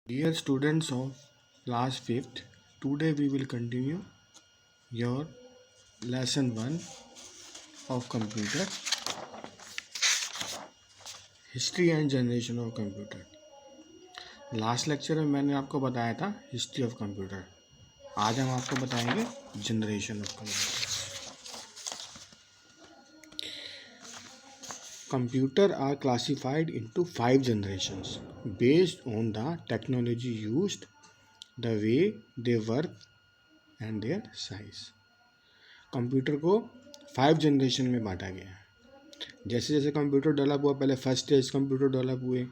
Dear students of class 5th, today we will continue your lesson 1 of computer, history and generation of computer. Last lecture में मैंने आपको बताया था history of computer. आज हम आपको बताएंगे generation of computer. Computer are classified into 5 generations based on the technology used, the way they work and their size. Computer को 5 जनरेशन में बांटा गया है. जैसे जैसे कंप्यूटर डेवलप हुआ, पहले फर्स्ट स्टेज कंप्यूटर डेवलप हुए,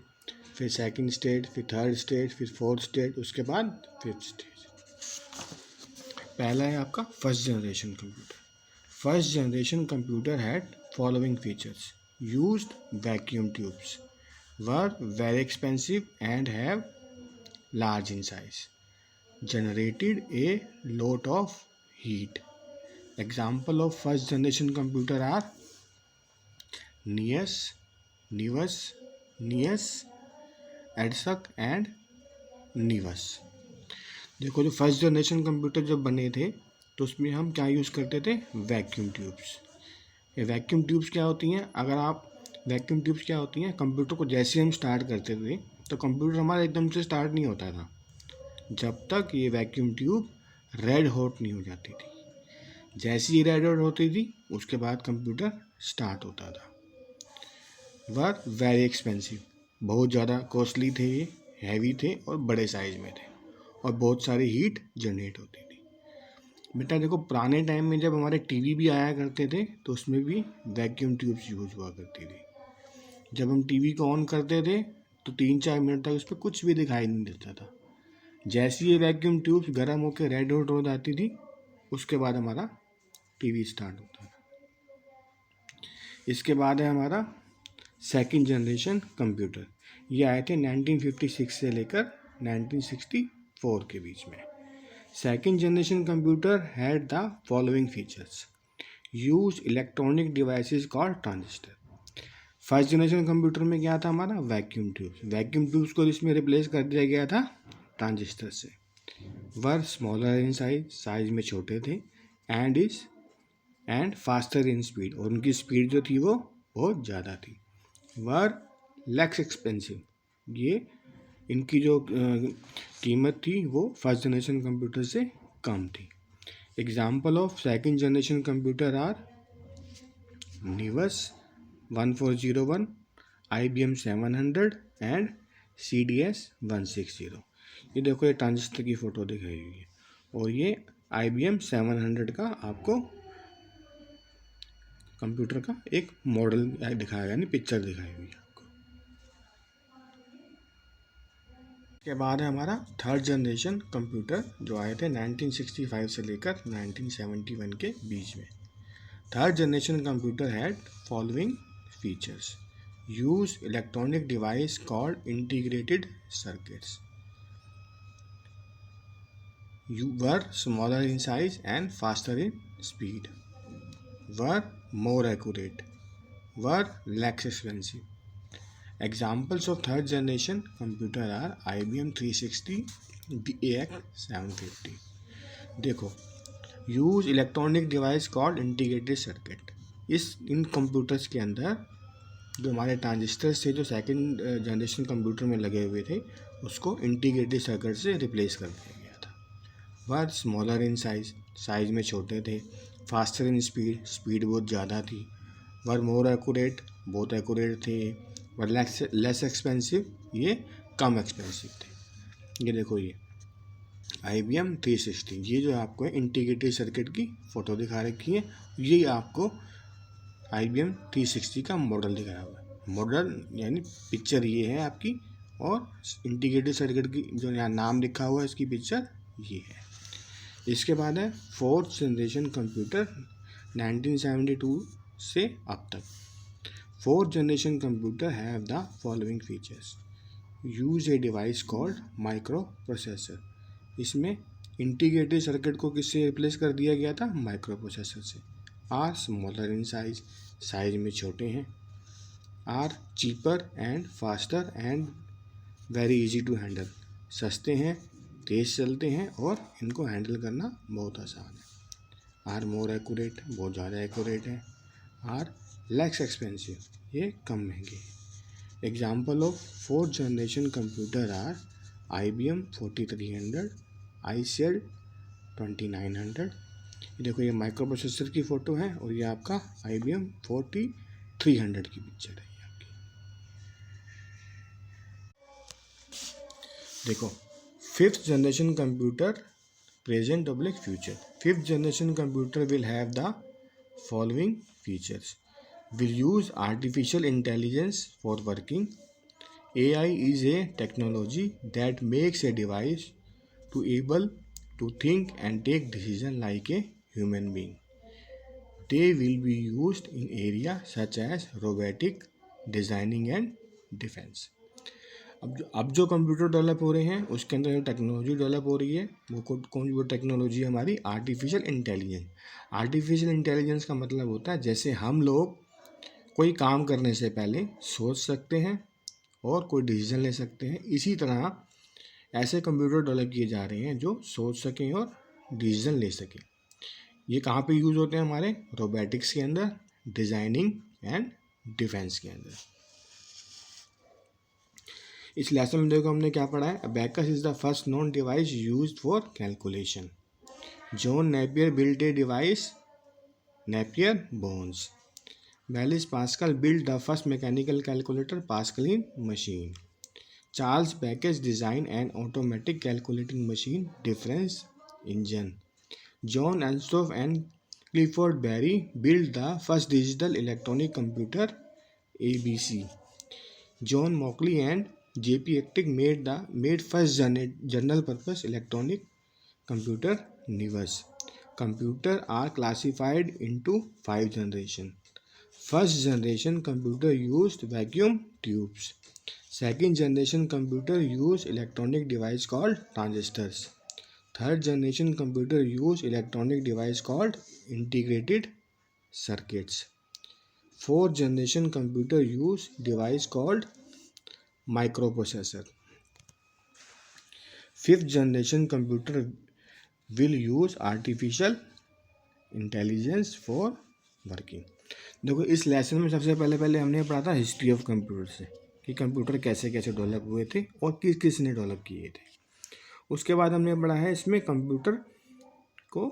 फिर सेकंड स्टेज, फिर थर्ड स्टेज, फिर फोर्थ स्टेज, उसके बाद फिफ्थ स्टेज. पहला है आपका first generation computer. First generation computer had following features. Used vacuum tubes, were very expensive and have large in size, generated a lot of heat. Example of first generation computer are Nias, EDSUC and Nivus. देखो, जो first generation computer जब बने थे तो उसमें हम क्या use करते थे? Vacuum tubes. ये वैक्यूम ट्यूब्स क्या होती हैं? वैक्यूम ट्यूब्स क्या होती हैं? कंप्यूटर को जैसे हम स्टार्ट करते थे तो कंप्यूटर हमारा एकदम से स्टार्ट नहीं होता था जब तक ये वैक्यूम ट्यूब रेड हॉट नहीं हो जाती थी. जैसे ही रेड हॉट होती थी उसके बाद कंप्यूटर स्टार्ट होता था. वर वेरी एक्सपेंसिव, बहुत ज़्यादा कॉस्टली थे, ये हैवी थे और बड़े साइज़ में थे और बहुत सारी हीट जनरेट होती थी. बेटा देखो, पुराने टाइम में जब हमारे टीवी भी आया करते थे तो उसमें भी वैक्यूम ट्यूब्स यूज हुआ करती थी. जब हम टीवी को ऑन करते थे तो 3-4 मिनट तक उस पर कुछ भी दिखाई नहीं देता था. जैसे ये वैक्यूम ट्यूब्स गर्म होकर रेड हॉट हो जाती थी उसके बाद हमारा टीवी स्टार्ट होता था. इसके बाद है हमारा सेकंड जनरेशन कंप्यूटर. ये आए थे 1956 से लेकर 1964 के बीच में. Second generation computer had the following features. Use electronic devices called transistor. First generation computer में क्या था हमारा? Vacuum tubes. वैक्यूम ट्यूब्स को इसमें रिप्लेस कर दिया गया था ट्रांजिस्टर से. वर स्मॉलर इन साइज में छोटे थे, एंड फास्टर इन स्पीड, और उनकी स्पीड जो थी वो बहुत ज़्यादा थी. वर लेस एक्सपेंसिव, ये इनकी जो कीमत थी वो फर्स्ट जनरेशन कंप्यूटर से कम थी. Example of second generation computer are निवस 1401, IBM 700 एंड CDS 160. ये देखो, ये ट्रांजिस्टर की फ़ोटो दिखाई हुई है और ये IBM 700 का आपको कंप्यूटर का एक मॉडल दिखाया, यानी पिक्चर दिखाई हुई है आपको. के बाद है हमारा थर्ड जनरेशन कंप्यूटर जो आए थे 1965 से लेकर 1971 के बीच में. Third generation computer had following features. Use electronic device called integrated circuits. Were smaller in size and faster in speed. Were more accurate, were less expensive. Examples of third generation computer are IBM 360, AX 750. देखो, use electronic device called integrated circuit. In computers के अंदर जो हमारे transistors थे जो second generation computer में लगे हुए थे उसको इंटीग्रेटेड सर्किट से रिप्लेस कर दिया गया था. वर स्मॉलर इन साइज में छोटे थे. फास्टर इन स्पीड बहुत ज़्यादा थी. वर मोर एक्यूरेट, बहुत एक्यूरेट थे. वर लेस एक्सपेंसिव, ये कम एक्सपेंसिव थे. ये देखो, ये IBM 360, ये जो आपको इंटीग्रेटेड सर्किट की फ़ोटो दिखा रखी है, ये आपको IBM 360 का मॉडल दिखाया हुआ है. मॉडल यानी पिक्चर ये है आपकी, और इंटीग्रेटेड सर्किट की जो यहाँ नाम लिखा हुआ है इसकी पिक्चर ये है. इसके बाद है फोर्थ जनरेशन कंप्यूटर 1972 से अब तक. Fourth generation computer have the following features. Use a device called micro processor. इसमें इंटीग्रेटेड सर्किट को किससे रिप्लेस कर दिया गया था? माइक्रो प्रोसेसर से. आर स्मॉलर इन साइज में छोटे हैं. Are cheaper and faster and very easy to handle. सस्ते हैं, तेज़ चलते हैं और इनको हैंडल करना बहुत आसान है। आर मोर एक्यूरेट, बहुत ज़्यादा एक्यूरेट है। आर लेस एक्सपेंसिव, ये कम महंगे हैं। Example of fourth generation computer are IBM 4300, iCell 2900। देखो ये माइक्रो प्रोसेसर की फ़ोटो है और ये आपका IBM 4300 की पिक्चर है आपकी। देखो fifth generation computer present oblique future. Fifth generation computer will have the following features. Will use artificial intelligence for working. AI is a technology that makes a device to able to think and take decision like a human being. They will be used in areas such as robotic, designing and defense. अब जो computer develop हो रहे हैं उसके अंदर जो technology develop हो रही है वो कौन वो टेक्नोलॉजी हमारी आर्टिफिशियल इंटेलिजेंस। आर्टिफिशियल इंटेलिजेंस का मतलब होता है जैसे हम लोग कोई काम करने से पहले सोच सकते हैं और कोई डिसीजन ले सकते हैं, इसी तरह ऐसे कंप्यूटर डेवलप किए जा रहे हैं जो सोच सकें और डिसीजन ले सकें। ये कहाँ पे यूज़ होते हैं? हमारे रोबोटिक्स के अंदर, डिज़ाइनिंग एंड डिफेंस के अंदर। इस लेसन में देखो हमने क्या पढ़ा है। Abacus is the first known device used for calculation. John Napier built a device, Napier bones. Blaise Pascal built the first mechanical calculator, Pascaline machine. Charles Babbage designed an automatic calculating machine, difference engine. John Elstorff and Clifford Berry built the first digital electronic computer, ABC. John Mauchly and J.P. Ectic made first general purpose electronic computer, Nivus. Computers are classified into 5 generations. First generation computer used vacuum tubes. Second generation computer used electronic device called transistors. Third generation computer used electronic device called integrated circuits. Fourth generation computer used device called microprocessor. Fifth generation computer will use artificial intelligence for working. देखो इस lesson में सबसे पहले हमने पढ़ा था history of computer से कि कंप्यूटर कैसे कैसे डेवलप हुए थे और किस किस ने डेवलप किए थे। उसके बाद हमने पढ़ा है इसमें कंप्यूटर को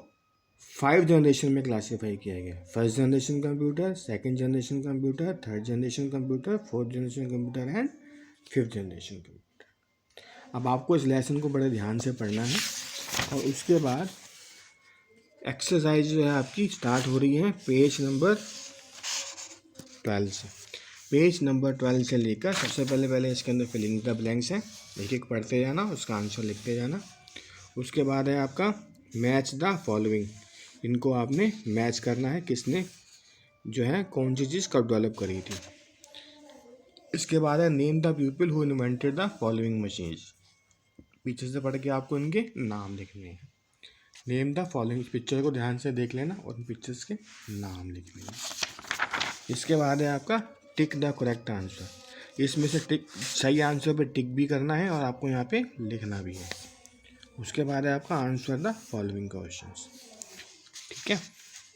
5 जनरेशन में क्लासीफाई किया गया। First generation computer, second generation computer, third generation computer, fourth generation computer and fifth generation computer. अब आपको इस लेसन को बड़े ध्यान से पढ़ना है और उसके बाद एक्सरसाइज जो है आपकी स्टार्ट हो रही है पेज नंबर 12 से। पेज नंबर 12 से लेकर सबसे पहले इसके अंदर फिलिंग द ब्लैंक्स हैं, एक एक पढ़ते जाना, उसका आंसर लिखते जाना। उसके बाद है आपका मैच द फॉलोइंग, इनको आपने मैच करना है किसने जो है कौन सी चीज़ कब डेवलप करी थी। इसके बाद है name the people who invented the following machines, पीछे से पढ़ के आपको इनके नाम लिखने हैं। नेम द फॉलोइंग, पिक्चर को ध्यान से देख लेना और पिक्चर्स के नाम लिख लेना। इसके बाद है आपका टिक द करेक्ट आंसर, इसमें से टिक सही आंसर पे टिक भी करना है और आपको यहाँ पे लिखना भी है। उसके बाद है आपका आंसर द फॉलोइंग क्वेश्चंस। ठीक है,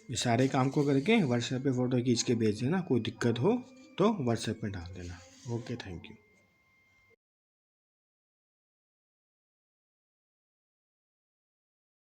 ये सारे काम को करके व्हाट्सएप पे फ़ोटो खींच के भेज देना, कोई दिक्कत हो तो व्हाट्सएप पे डाल देना। Okay, thank you.